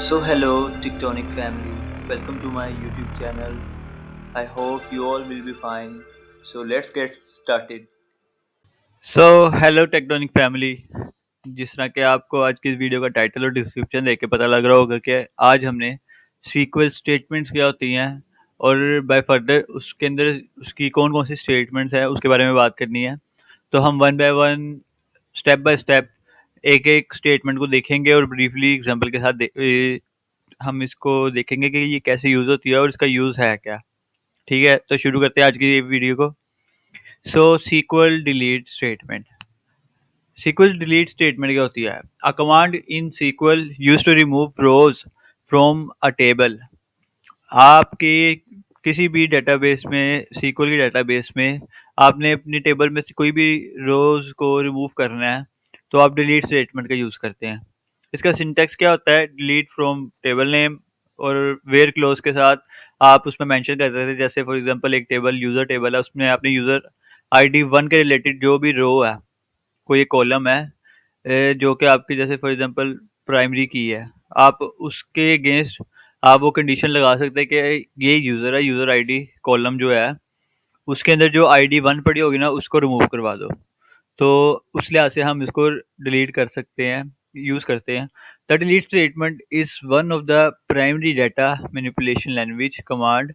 So hello Tectonic family, welcome to my YouTube channel. I hope you all will be fine. So let's get started. So hello tectonic family. जिस तरह के आपको आज की इस video का title और डिस्क्रिप्शन देख के पता लग रहा होगा कि आज हमने सीक्वल स्टेटमेंट्स क्या होती हैं और बाय फर्दर उसके अंदर उसकी कौन कौन सी स्टेटमेंट्स हैं उसके बारे में बात करनी है। तो हम one by one step by step एक एक स्टेटमेंट को देखेंगे और ब्रीफली एग्जांपल के साथ हम इसको देखेंगे कि ये कैसे यूज़ होती है और इसका यूज़ है क्या। ठीक है, तो शुरू करते हैं आज की वीडियो को। So SQL delete statement. SQL delete statement क्या होती है? A command in SQL used to remove rows from a table। आपके किसी भी डेटाबेस में SQL के डेटाबेस में आपने अपनी टेबल में से कोई भी रोज को रिमूव करना है तो आप डिलीट स्टेटमेंट का यूज़ करते हैं। इसका सिंटेक्स क्या होता है? डिलीट फ्रॉम टेबल नेम और वेयर क्लोज के साथ आप उसमें मेंशन करते थे। जैसे फॉर एग्जांपल एक टेबल यूज़र टेबल है, उसमें आपने यूज़र आईडी 1 के रिलेटेड जो भी रो है, कोई एक कॉलम है जो कि आपकी जैसे फॉर एग्जांपल प्राइमरी की है, आप उसके अगेंस्ट आप वो कंडीशन लगा सकते हैं कि ये यूज़र है, यूज़र आईडी कॉलम जो है उसके अंदर जो आईडी 1 पड़ी होगी ना उसको रिमूव करवा दो। तो उस लिहाज से हम इसको डिलीट कर सकते हैं, यूज़ करते हैं। The delete statement is one of the primary data manipulation language command.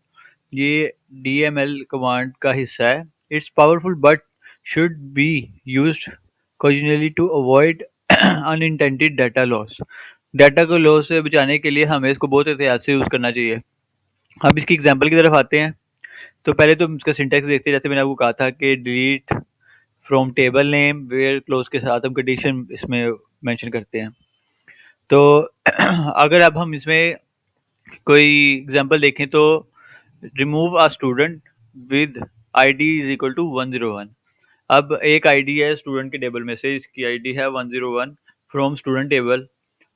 ये डीएमएल कमांड का हिस्सा है। It's powerful but should be used occasionally to avoid unintended data loss. Data को लॉस से बचाने के लिए हमें इसको बहुत एहतियात से यूज़ करना चाहिए। अब इसकी एग्जांपल की तरफ आते हैं। तो पहले तो इसका सिंटेक्स देखते हैं। जैसे मैंने आपको कहा था कि delete from table name where clause के साथ हम कंडीशन इसमें मेंशन करते हैं। तो अगर अब हम इसमें कोई एग्जांपल देखें तो remove a student with ID is equal to 101। अब एक आईडी है स्टूडेंट के टेबल में से, इसकी आईडी है 101 फ्रॉम स्टूडेंट टेबल।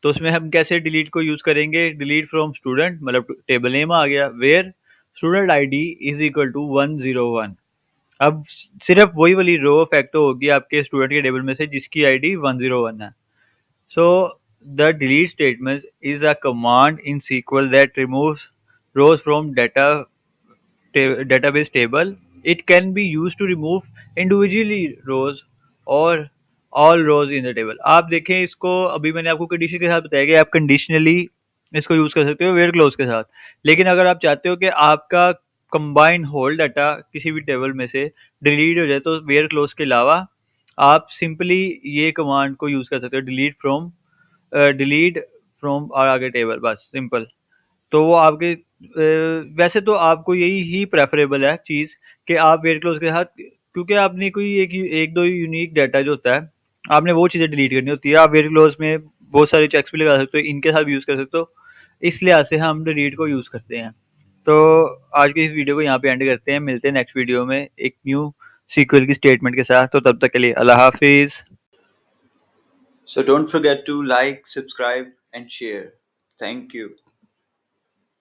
तो उसमें हम कैसे डिलीट को यूज़ करेंगे? डिलीट फ्रॉम स्टूडेंट मतलब टेबल नेम आ गया, where student ID is equal to 101। अब सिर्फ वही वाली रो फैक्टो होगी आपके स्टूडेंट के टेबल में से जिसकी आईडी 101 है। So the delete statement is a command in SQL that removes rows from database table. It can be used to remove individually rows or all rows in the table। आप देखें इसको, अभी मैंने आपको कंडीशन के साथ बताया कि आप कंडीशनली इसको यूज़ कर सकते हो वेयर क्लोज के साथ। लेकिन अगर आप चाहते हो कि आपका कंबाइन होल डाटा किसी भी टेबल में से डिलीट हो जाए तो वेयर क्लोज के अलावा आप सिंपली ये कमांड को यूज़ कर सकते हो, डिलीट फ्रॉम और आगे टेबल, बस सिंपल। तो वो आपके वैसे तो आपको यही ही प्रेफरेबल है चीज़ कि आप वेट क्लोज के साथ, क्योंकि आपने कोई एक दो यूनिक डाटा जो होता है आपने वो चीज़ें डिलीट करनी होती है। आप वेट क्लोज में बहुत सारे चेक्स भी लगा सकते हो, इनके साथ भी यूज़ कर सकते हो। इस लिहाज से हम डिलीट को यूज़ करते हैं। तो आज की इस वीडियो को यहाँ पे एंड करते हैं। मिलते हैं नेक्स्ट वीडियो में एक न्यू सीक्वल की स्टेटमेंट के साथ। तो तब तक के लिए अल्लाह हाफिज़। So don't forget to like, subscribe and share. Thank you.